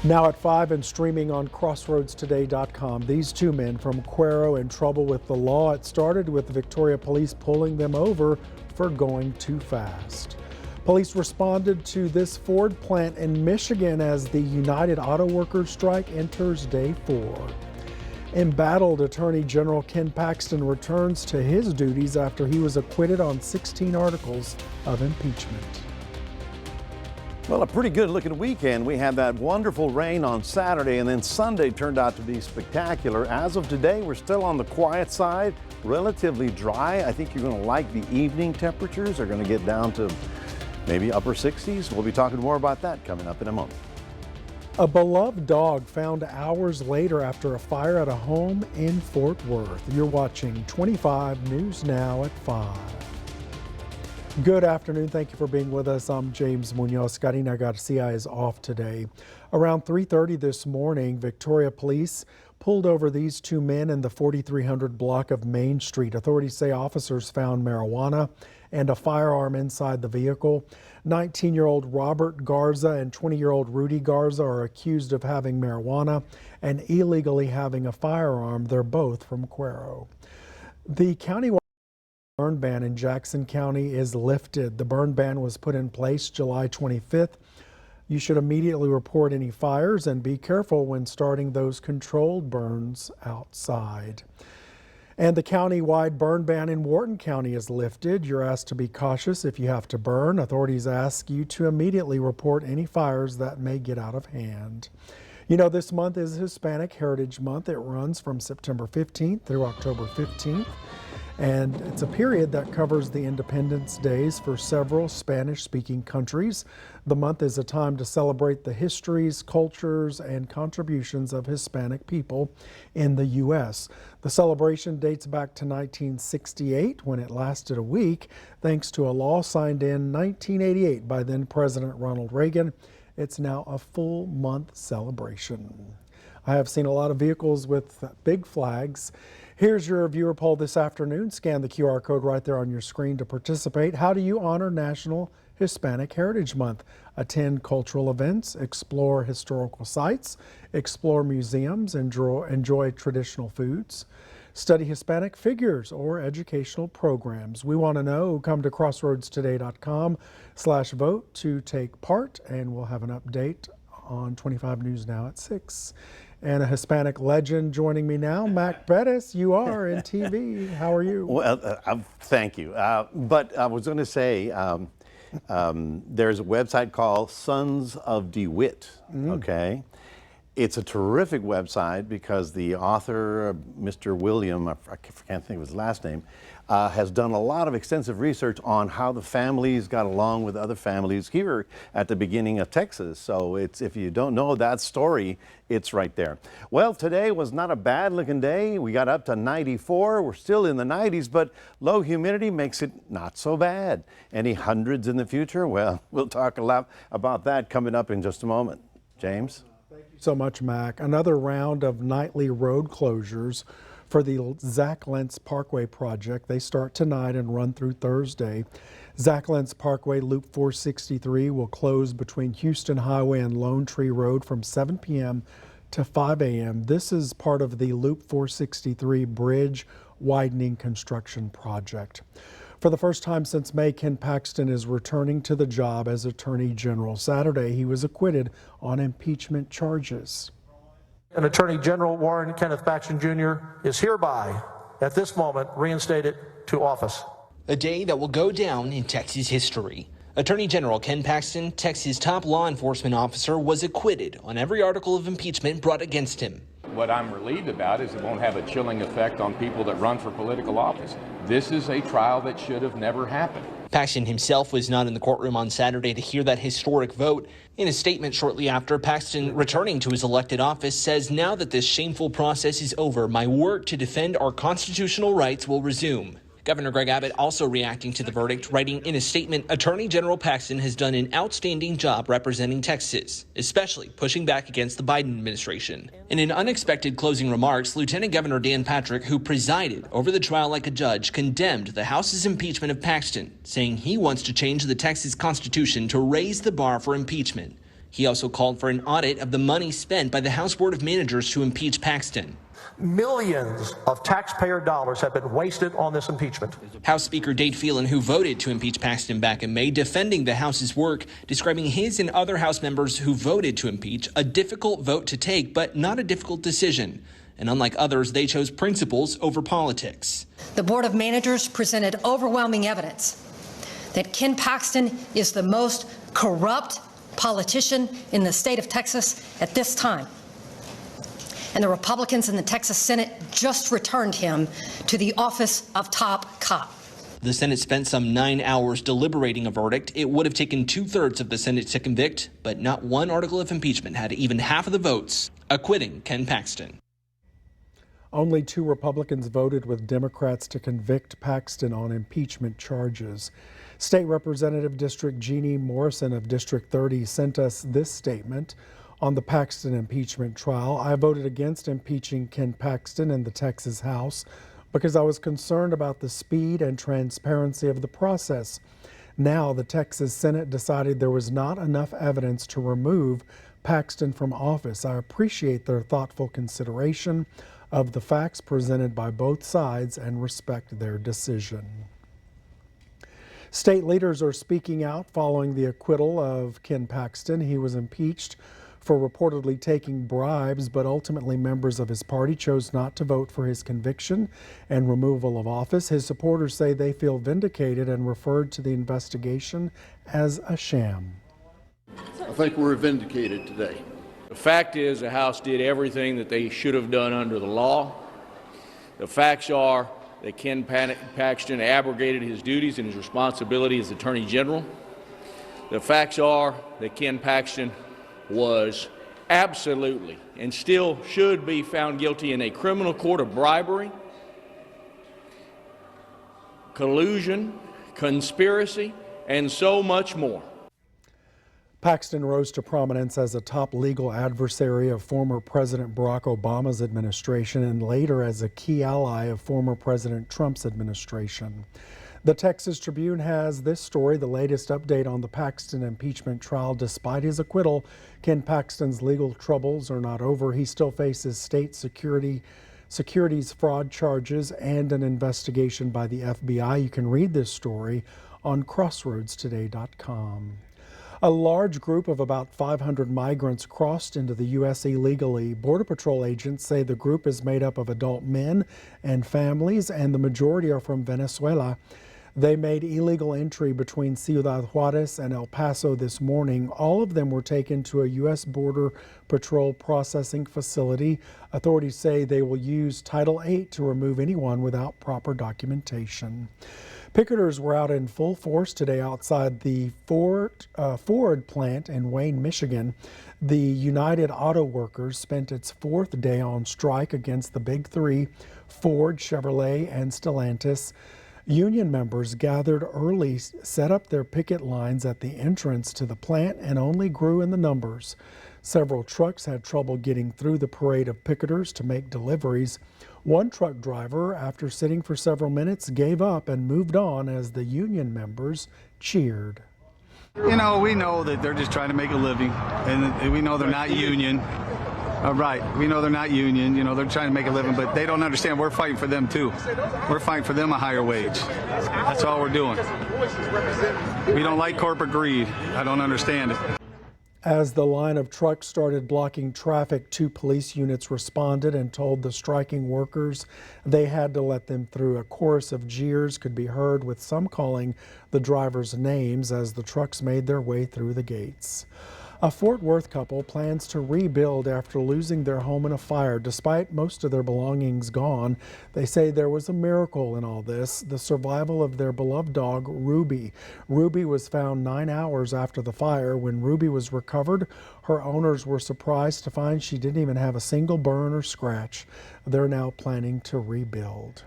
Now at 5 and streaming on crossroadstoday.com, these two men from Cuero in trouble with the law. It started with Victoria police pulling them over for going too fast. Police responded to this Ford plant in Michigan as the United Auto Workers strike enters day 4. Embattled Attorney General Ken Paxton returns to his duties after he was acquitted on 16 articles of impeachment. Well, a pretty good looking weekend. We had that wonderful rain on Saturday, and then Sunday turned out to be spectacular. As of today, we're still on the quiet side, relatively dry. I think you're going to like the evening temperatures. They're going to get down to maybe upper 60s. We'll be talking more about that coming up in a moment. A beloved dog found hours later after a fire at a home in Fort Worth. You're watching 25 News Now at 5. Good afternoon. Thank you for being with us. I'm James Munoz. Karina Garcia is off today. Around 3:30 this morning, Victoria police pulled over these two men in the 4300 block of Main Street. Authorities say officers found marijuana and a firearm inside the vehicle. 19-year-old Robert Garza and 20-year-old Rudy Garza are accused of having marijuana and illegally having a firearm. They're both from Cuero. The countywide burn ban in Jackson County is lifted. The burn ban was put in place July 25th. You should immediately report any fires and be careful when starting those controlled burns outside. And the county-wide burn ban in Wharton County is lifted. You're asked to be cautious if you have to burn. Authorities ask you to immediately report any fires that may get out of hand. You know, this month is Hispanic Heritage Month. It runs from September 15th through October 15th. And it's a period that covers the Independence Days for several Spanish-speaking countries. The month is a time to celebrate the histories, cultures, and contributions of Hispanic people in the U.S. The celebration dates back to 1968, when it lasted a week, thanks to a law signed in 1988 by then President Ronald Reagan. It's now a full month celebration. I have seen a lot of vehicles with big flags. Here's your viewer poll this afternoon. Scan the QR code right there on your screen to participate. How do you honor National Hispanic Heritage Month? Attend cultural events, explore historical sites, explore museums, enjoy traditional foods, study Hispanic figures or educational programs. We want to know. Come to crossroadstoday.com/vote to take part, and we'll have an update on 25 News Now at 6. And a Hispanic legend joining me now, Mac Perez. You are in TV. How are you? Well, thank you. But I was going to say, there's a website called Sons of DeWitt, okay? It's a terrific website because the author, Mr. William, I can't think of his last name, has done a lot of extensive research on how the families got along with other families here at the beginning of Texas. So if you don't know that story, it's right there. Well, today was not a bad looking day. We got up to 94. We're still in the 90s, but low humidity makes it not so bad. Any hundreds in the future? Well, we'll talk a lot about that coming up in just a moment. James? Thank you so much, Mac. Another round of nightly road closures for the Zach Lentz Parkway project. They start tonight and run through Thursday. Zach Lentz Parkway Loop 463 will close between Houston Highway and Lone Tree Road from 7 p.m. to 5 a.m. This is part of the Loop 463 bridge widening construction project. For the first time since May, Ken Paxton is returning to the job as Attorney General. Saturday, he was acquitted on impeachment charges. And Attorney General Warren Kenneth Paxton Jr. is hereby, at this moment, reinstated to office. A day that will go down in Texas history. Attorney General Ken Paxton, Texas' top law enforcement officer, was acquitted on every article of impeachment brought against him. What I'm relieved about is it won't have a chilling effect on people that run for political office. This is a trial that should have never happened. Paxton himself was not in the courtroom on Saturday to hear that historic vote. In a statement shortly after, Paxton, returning to his elected office, says, "Now that this shameful process is over, my work to defend our constitutional rights will resume." Governor Greg Abbott also reacting to the verdict, writing in a statement, Attorney General Paxton has done an outstanding job representing Texas, especially pushing back against the Biden administration. In an unexpected closing remarks, Lieutenant Governor Dan Patrick, who presided over the trial like a judge, condemned the House's impeachment of Paxton, saying he wants to change the Texas Constitution to raise the bar for impeachment. He also called for an audit of the money spent by the House Board of Managers to impeach Paxton. Millions of taxpayer dollars have been wasted on this impeachment. House Speaker Dade Phelan, who voted to impeach Paxton back in May, defending the House's work, describing his and other House members who voted to impeach a difficult vote to take, but not a difficult decision. And unlike others, they chose principles over politics. The Board of Managers presented overwhelming evidence that Ken Paxton is the most corrupt politician in the state of Texas at this time. And the Republicans in the Texas Senate just returned him to the office of top cop. The Senate spent some 9 hours deliberating a verdict. It would have taken 2/3 of the Senate to convict, but not one article of impeachment had even half of the votes acquitting Ken Paxton. Only 2 Republicans voted with Democrats to convict Paxton on impeachment charges. State Representative District Jeannie Morrison of District 30 sent us this statement on the Paxton impeachment trial. I voted against impeaching Ken Paxton in the Texas House because I was concerned about the speed and transparency of the process. Now the Texas Senate decided there was not enough evidence to remove Paxton from office. I appreciate their thoughtful consideration of the facts presented by both sides and respect their decision. State leaders are speaking out following the acquittal of Ken Paxton. He was impeached for reportedly taking bribes, but ultimately members of his party chose not to vote for his conviction and removal of office. His supporters say they feel vindicated and referred to the investigation as a sham. I think we're vindicated today. The fact is the House did everything that they should have done under the law. The facts are that Ken Paxton abrogated his duties and his responsibility as Attorney General. The facts are that Ken Paxton was absolutely and still should be found guilty in a criminal court of bribery, collusion, conspiracy, and so much more. Paxton rose to prominence as a top legal adversary of former President Barack Obama's administration and later as a key ally of former President Trump's administration. The Texas Tribune has this story, the latest update on the Paxton impeachment trial. Despite his acquittal, Ken Paxton's legal troubles are not over. He still faces state securities fraud charges and an investigation by the FBI. You can read this story on crossroadstoday.com. A large group of about 500 migrants crossed into the U.S. illegally. Border Patrol agents say the group is made up of adult men and families, and the majority are from Venezuela. They made illegal entry between Ciudad Juarez and El Paso this morning. All of them were taken to a U.S. Border Patrol processing facility. Authorities say they will use Title VIII to remove anyone without proper documentation. Picketers were out in full force today outside the Ford plant in Wayne, Michigan. The United Auto Workers spent its 4th day on strike against the Big Three, Ford, Chevrolet, and Stellantis. Union members gathered early, set up their picket lines at the entrance to the plant, and only grew in the numbers. Several trucks had trouble getting through the parade of picketers to make deliveries. One truck driver, after sitting for several minutes, gave up and moved on as the union members cheered. You know, we know that they're just trying to make a living, and we know they're not union. Right, we know they're not union, you know, they're trying to make a living, but they don't understand we're fighting for them too. We're fighting for them a higher wage. That's all we're doing. We don't like corporate greed. I don't understand it. As the line of trucks started blocking traffic, 2 police units responded and told the striking workers they had to let them through. A chorus of jeers could be heard, with some calling the drivers names as the trucks made their way through the gates. A Fort Worth couple plans to rebuild after losing their home in a fire. Despite most of their belongings gone, they say there was a miracle in all this: the survival of their beloved dog, Ruby. Ruby was found 9 hours after the fire. When Ruby was recovered, her owners were surprised to find she didn't even have a single burn or scratch. They're now planning to rebuild.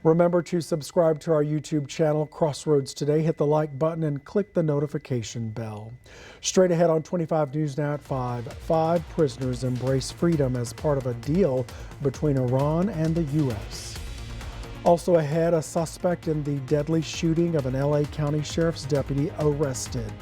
Remember to subscribe to our YouTube channel, Crossroads Today. Hit the like button and click the notification bell. Straight ahead on 25 News Now at 5, 5 prisoners embrace freedom as part of a deal between Iran and the U.S. Also ahead, a suspect in the deadly shooting of an L.A. County Sheriff's deputy arrested.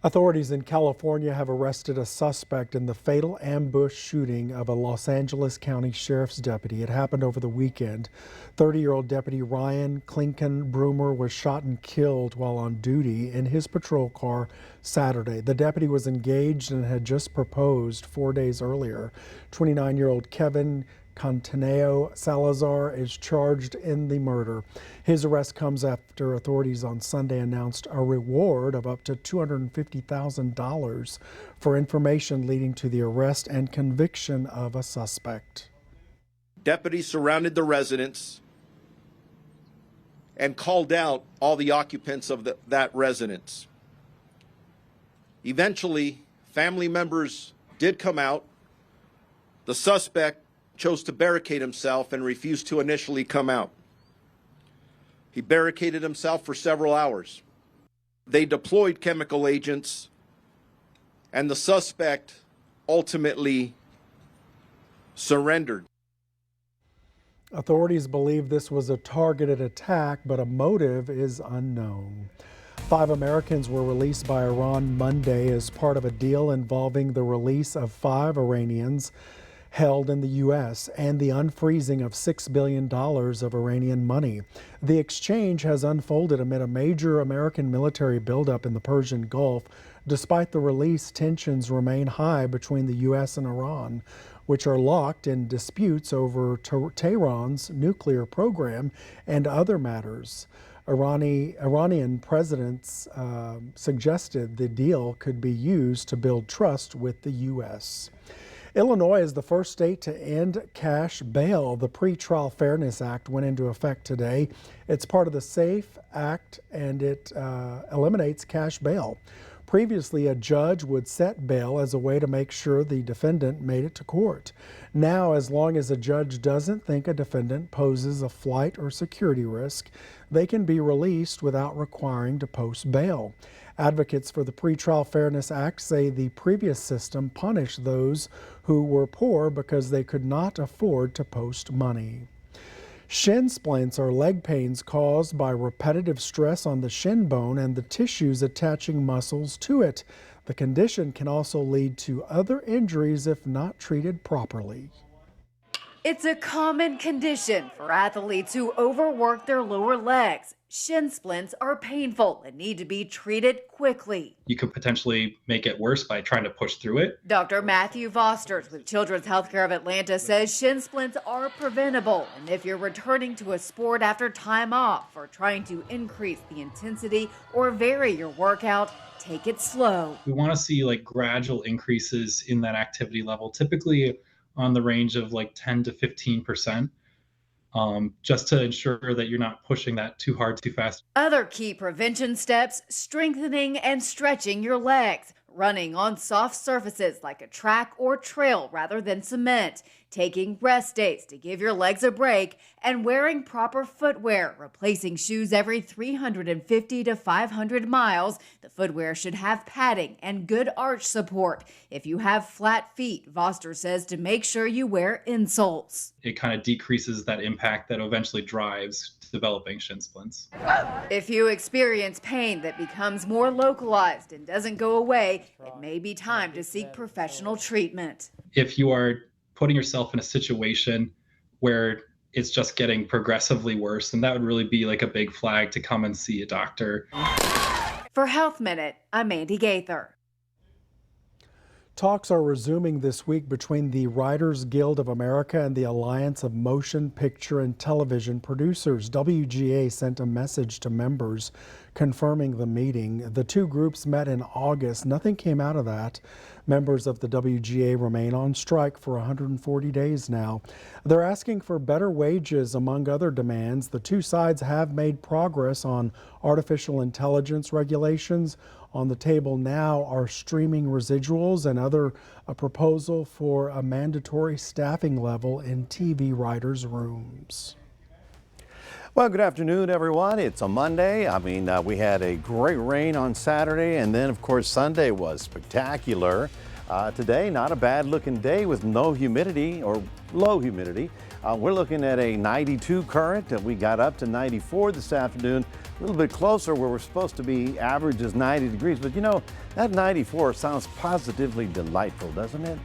Authorities in California have arrested a suspect in the fatal ambush shooting of a Los Angeles County Sheriff's deputy. It happened over the weekend. 30-year-old Deputy Ryan Klinken-Broomer was shot and killed while on duty in his patrol car Saturday. The deputy was engaged and had just proposed 4 days earlier. 29-year-old Kevin Cantaneo Salazar is charged in the murder. His arrest comes after authorities on Sunday announced a reward of up to $250,000 for information leading to the arrest and conviction of a suspect. Deputies surrounded the residence and called out all the occupants of that residence. Eventually, family members did come out. The suspect chose to barricade himself and refused to initially come out. He barricaded himself for several hours. They deployed chemical agents, and the suspect ultimately surrendered. Authorities believe this was a targeted attack, but a motive is unknown. 5 Americans were released by Iran Monday as part of a deal involving the release of 5 Iranians held in the U.S. and the unfreezing of $6 billion of Iranian money. The exchange has unfolded amid a major American military buildup in the Persian Gulf. Despite the release, tensions remain high between the U.S. and Iran, which are locked in disputes over Tehran's nuclear program and other matters. Iranian presidents suggested the deal could be used to build trust with the U.S. Illinois is the first state to end cash bail. The Pretrial Fairness Act went into effect today. It's part of the SAFE Act, and it eliminates cash bail. Previously, a judge would set bail as a way to make sure the defendant made it to court. Now, as long as a judge doesn't think a defendant poses a flight or security risk, they can be released without requiring to post bail. Advocates for the Pretrial Fairness Act say the previous system punished those who were poor because they could not afford to post money. Shin splints are leg pains caused by repetitive stress on the shin bone and the tissues attaching muscles to it. The condition can also lead to other injuries if not treated properly. It's a common condition for athletes who overwork their lower legs. Shin splints are painful and need to be treated quickly. You could potentially make it worse by trying to push through it. Dr. Matthew Vosters with Children's Healthcare of Atlanta says shin splints are preventable. And if you're returning to a sport after time off or trying to increase the intensity or vary your workout, take it slow. We want to see gradual increases in that activity level, typically on the range of 10 to 15%. Just to ensure that you're not pushing that too hard, too fast. Other key prevention steps: strengthening and stretching your legs, running on soft surfaces like a track or trail rather than cement, taking rest days to give your legs a break, and wearing proper footwear, replacing shoes every 350 to 500 miles. The footwear should have padding and good arch support. If you have flat feet, Voster says to make sure you wear insoles. It kind of decreases that impact that eventually drives developing shin splints. If you experience pain that becomes more localized and doesn't go away, it may be time to seek professional treatment. If you are putting yourself in a situation where it's just getting progressively worse, and that would really be a big flag to come and see a doctor. For Health Minute, I'm Mandy Gaither. Talks are resuming this week between the Writers Guild of America and the Alliance of Motion Picture and Television Producers. WGA sent a message to members confirming the meeting. The two groups met in August. Nothing came out of that. Members of the WGA remain on strike for 140 days now. They're asking for better wages, among other demands. The two sides have made progress on artificial intelligence regulations. On the table now are streaming residuals and a proposal for a mandatory staffing level in TV writers' rooms. Well, good afternoon, everyone. It's a Monday. We had a great rain on Saturday, and then, of course, Sunday was spectacular. Today, not a bad-looking day with no humidity or low humidity. We're looking at a 92 current, and we got up to 94 this afternoon. a little bit closer where we're supposed to be average is 90 degrees. But you know, that 94 sounds positively delightful, doesn't it?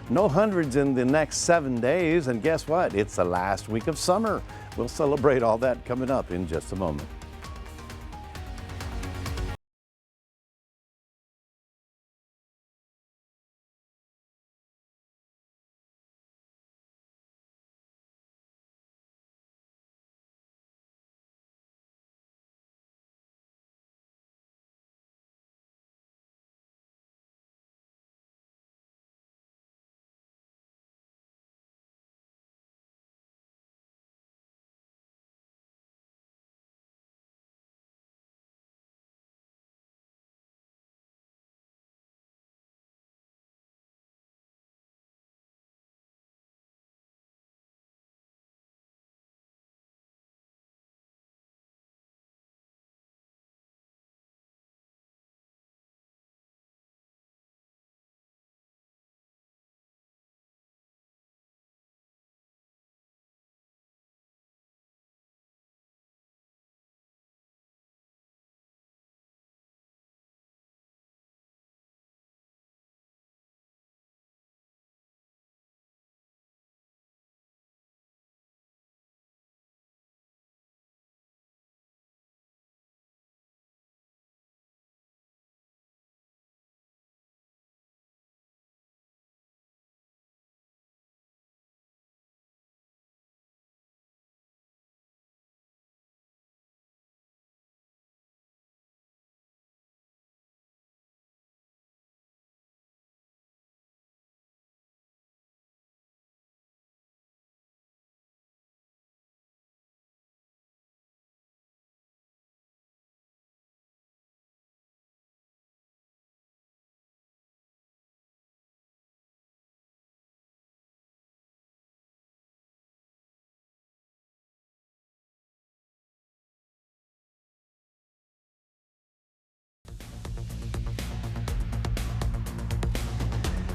No hundreds in the next 7 days. And guess what? It's the last week of summer. We'll celebrate all that coming up in just a moment.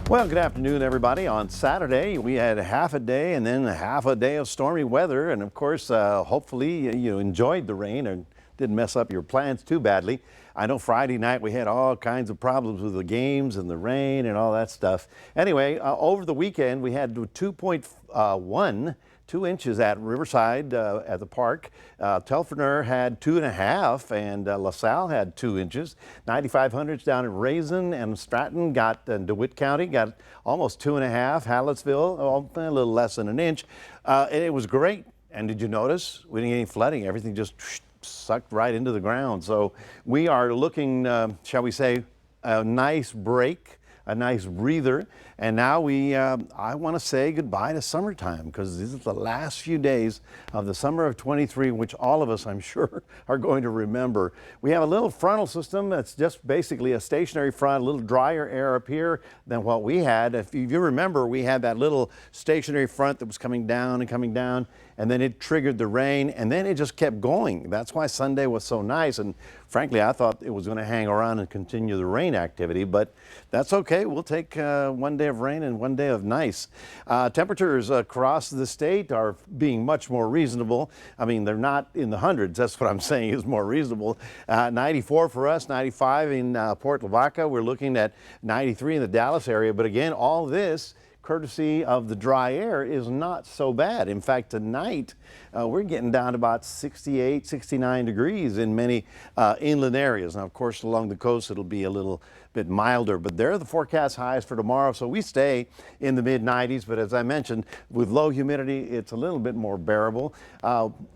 Well, good afternoon, everybody. On Saturday, we had half a day and then half a day of stormy weather. And of course, hopefully you enjoyed the rain and didn't mess up your plans too badly. I know Friday night we had all kinds of problems with the games and the rain and all that stuff. Anyway, over the weekend, we had 2 inches at Riverside at the park. Telfiner had 2.5, and LaSalle had 2 inches. 9,500s down in Raisin and Stratton got, DeWitt County got almost 2.5. Hallettsville, a little less than an inch. And it was great. And did you notice? We didn't get any flooding. Everything just sucked right into the ground. So we are looking, shall we say, a nice break, a nice breather. And now I want to say goodbye to summertime, because these are the last few days of the summer of 23, which all of us, I'm sure, are going to remember. We have a little frontal system that's just basically a stationary front, a little drier air up here than what we had. If you remember, we had that little stationary front that was coming down, and then it triggered the rain, and then it just kept going. That's why Sunday was so nice. And frankly, I thought it was going to hang around and continue the rain activity, but that's okay. We'll take 1 day of rain and 1 day of nice. Temperatures across the state are being much more reasonable. I mean, they're not in the hundreds. That's what I'm saying is more reasonable. 94 for us, 95 in Port Lavaca. We're looking at 93 in the Dallas area. But again, all this, courtesy of the dry air, is not so bad. In fact, tonight we're getting down to about 68, 69 degrees in many inland areas. Now, of course, along the coast, it'll be a little bit milder, but there are the forecast highs for tomorrow. So we stay in the mid 90s, but as I mentioned, with low humidity, it's a little bit more bearable.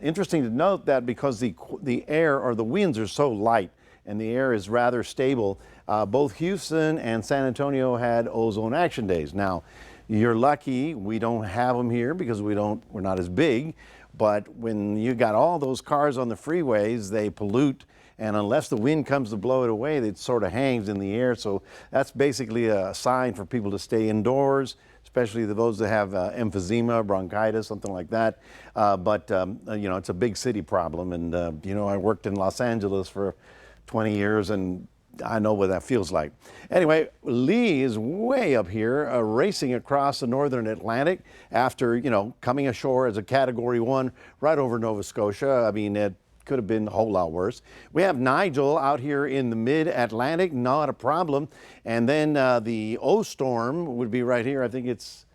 Interesting to note that because the air or the winds are so light and the air is rather stable, both Houston and San Antonio had ozone action days. Now, you're lucky we don't have them here because we're not as big, but when you got all those cars on the freeways, they pollute, and unless the wind comes to blow it away, it sort of hangs in the air. So that's basically a sign for people to stay indoors, especially those that have emphysema, bronchitis, something like that. But you know, it's a big city problem, and you know, I worked in Los Angeles for 20 years, and I know what that feels like. Anyway, Lee is way up here racing across the northern Atlantic after, you know, coming ashore as a Category 1 right over Nova Scotia. I mean, at could have been a whole lot worse. We have Nigel out here in the mid-Atlantic, not a problem. And then the O storm would be right here. I think it's,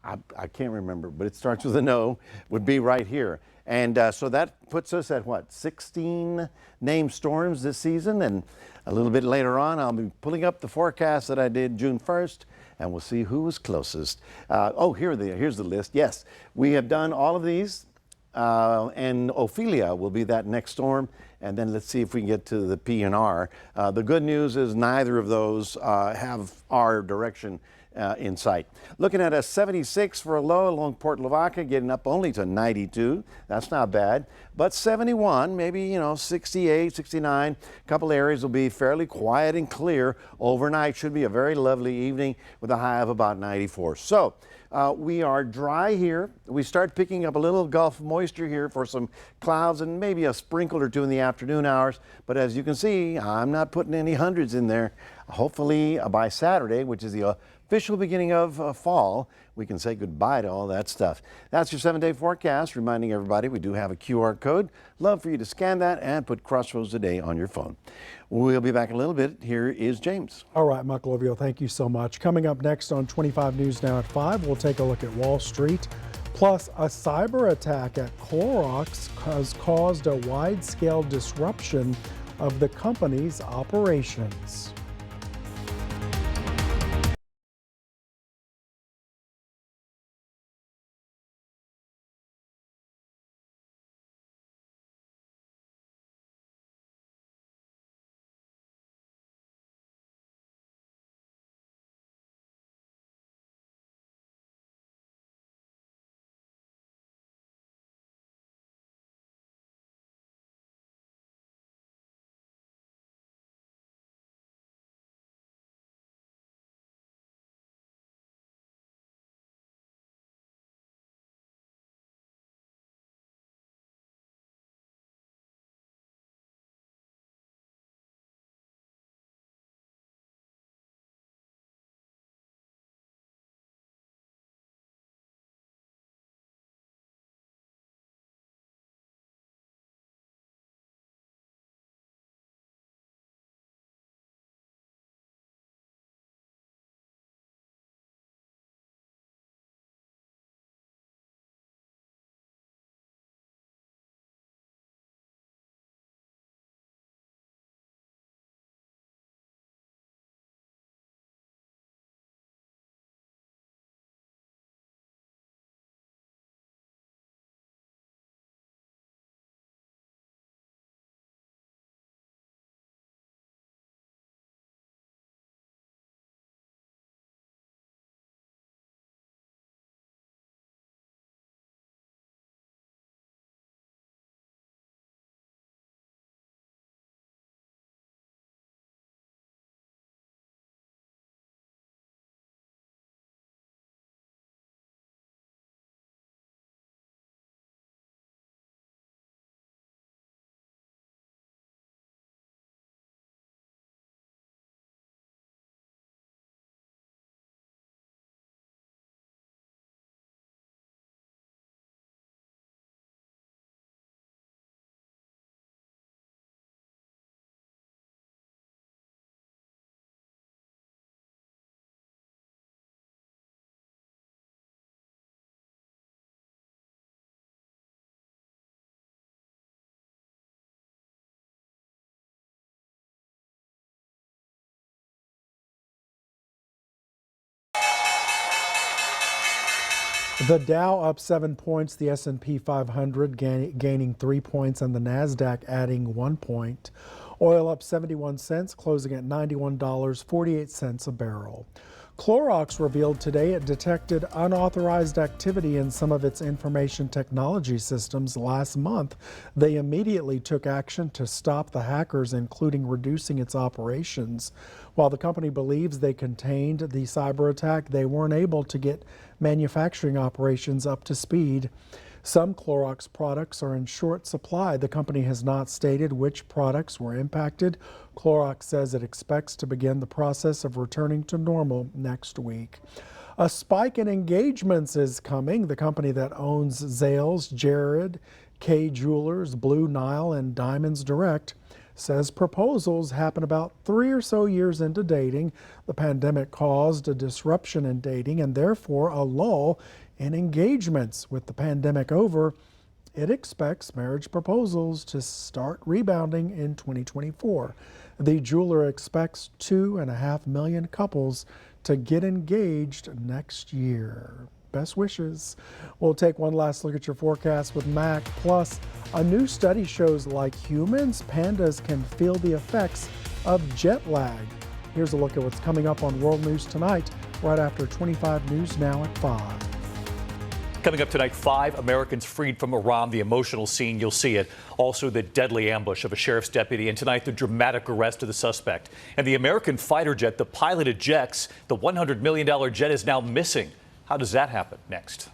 I can't remember, but it starts with an O, would be right here. And so that puts us at what, 16 named storms this season. And a little bit later on, I'll be pulling up the forecast that I did June 1st, and we'll see who was closest. Here's the list. Yes, we have done all of these, and Ophelia will be that next storm. And then let's see if we can get to the P&R. The good news is neither of those have our direction in sight. Looking at a 76 for a low along Port Lavaca, getting up only to 92. That's not bad. But 71, maybe, 68, 69. A couple areas will be fairly quiet and clear. Overnight should be a very lovely evening with a high of about 94. So we are dry here. We start picking up a little Gulf moisture here for some clouds and maybe a sprinkle or two in the afternoon hours. But as you can see, I'm not putting any hundreds in there. Hopefully by Saturday, which is the official beginning of fall, we can say goodbye to all that stuff. That's your 7-day forecast, reminding everybody we do have a QR code. Love for you to scan that and put Crossroads Today on your phone. We'll be back in a little bit. Here is James. All right, Mike Livio, thank you so much. Coming up next on 25 News Now at 5, we'll take a look at Wall Street. Plus, a cyber attack at Clorox has caused a wide-scale disruption of the company's operations. The Dow up 7 points, the S&P 500 gaining 3 points, and the NASDAQ adding 1 point. Oil up 71 cents, closing at $91.48 a barrel. Clorox revealed today it detected unauthorized activity in some of its information technology systems last month. They immediately took action to stop the hackers, including reducing its operations. While the company believes they contained the cyber attack, they weren't able to get manufacturing operations up to speed. Some Clorox products are in short supply. The company has not stated which products were impacted. Clorox says it expects to begin the process of returning to normal next week. A spike in engagements is coming. The company that owns Zales, Jared, Kay Jewelers, Blue Nile, and Diamonds Direct says proposals happen about 3 or so years into dating. The pandemic caused a disruption in dating and therefore a lull in engagements. With the pandemic over, it expects marriage proposals to start rebounding in 2024. The jeweler expects 2.5 million couples to get engaged next year. Best wishes. We'll take one last look at your forecast with Mac. Plus, a new study shows like humans, pandas can feel the effects of jet lag. Here's a look at what's coming up on World News Tonight, right after 25 News Now at 5. Coming up tonight, 5 Americans freed from Iran. The emotional scene, you'll see it. Also, the deadly ambush of a sheriff's deputy. And tonight, the dramatic arrest of the suspect. And the American fighter jet the pilot ejects. The $100 million jet is now missing. How does that happen? Next.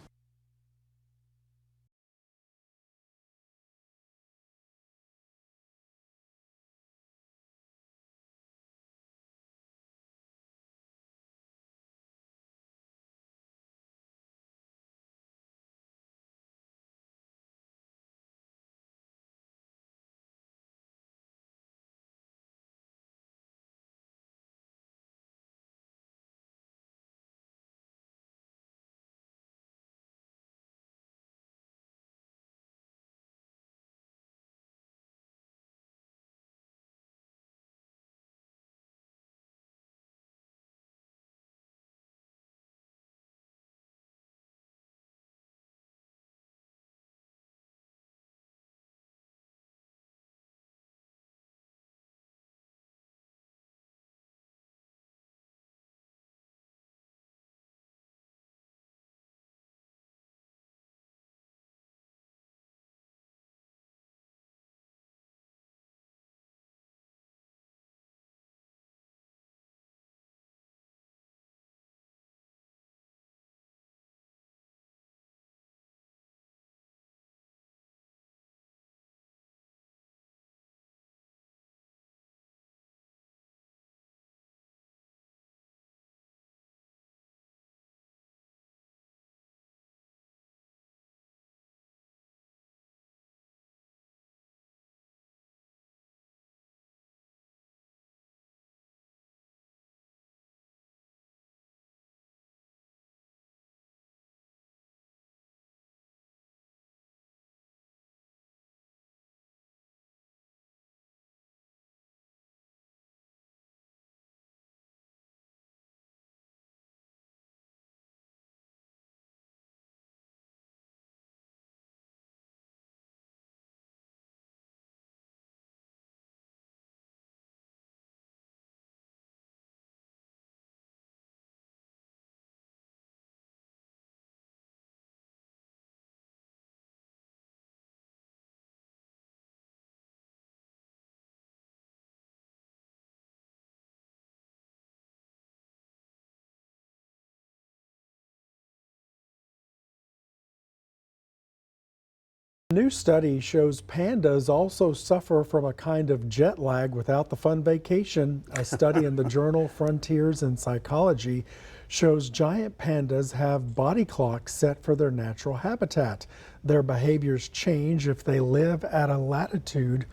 A new study shows pandas also suffer from a kind of jet lag without the fun vacation. A study in the journal Frontiers in Psychology shows giant pandas have body clocks set for their natural habitat. Their behaviors change if they live at a latitude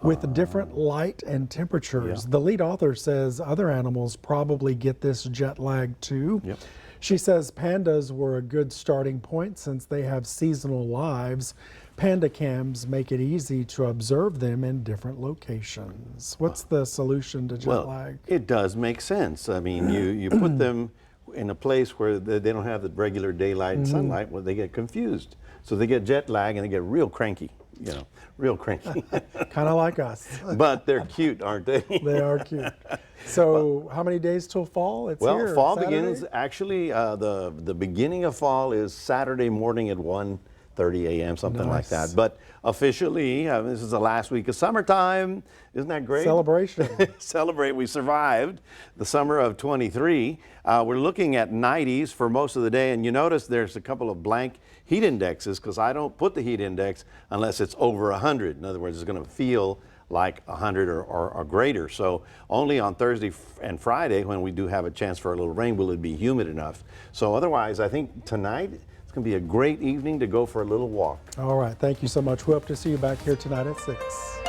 with different light and temperatures. The lead author says other animals probably get this jet lag too. She says pandas were a good starting point since they have seasonal lives. Panda cams make it easy to observe them in different locations. What's the solution to jet lag? It does make sense. I mean, you put them in a place where they don't have the regular daylight and sunlight, well, they get confused. So they get jet lag and they get real cranky, you know, real cranky. Kind of like us. But they're cute, aren't they? They are cute. So how many days till fall? It's here, fall Saturday? begins, actually, the beginning of fall is Saturday morning at 1:30 a.m., something like that. But officially, this is the last week of summertime. Isn't that great? Celebration. Celebrate, we survived the summer of 23. We're looking at 90s for most of the day, and you notice there's a couple of blank heat indexes because I don't put the heat index unless it's over 100. In other words, it's going to feel like 100 or greater. So only on Thursday and Friday, when we do have a chance for a little rain, will it be humid enough. So otherwise, I think tonight, It's going to be a great evening to go for a little walk. All right. Thank you so much. We hope to see you back here tonight at 6.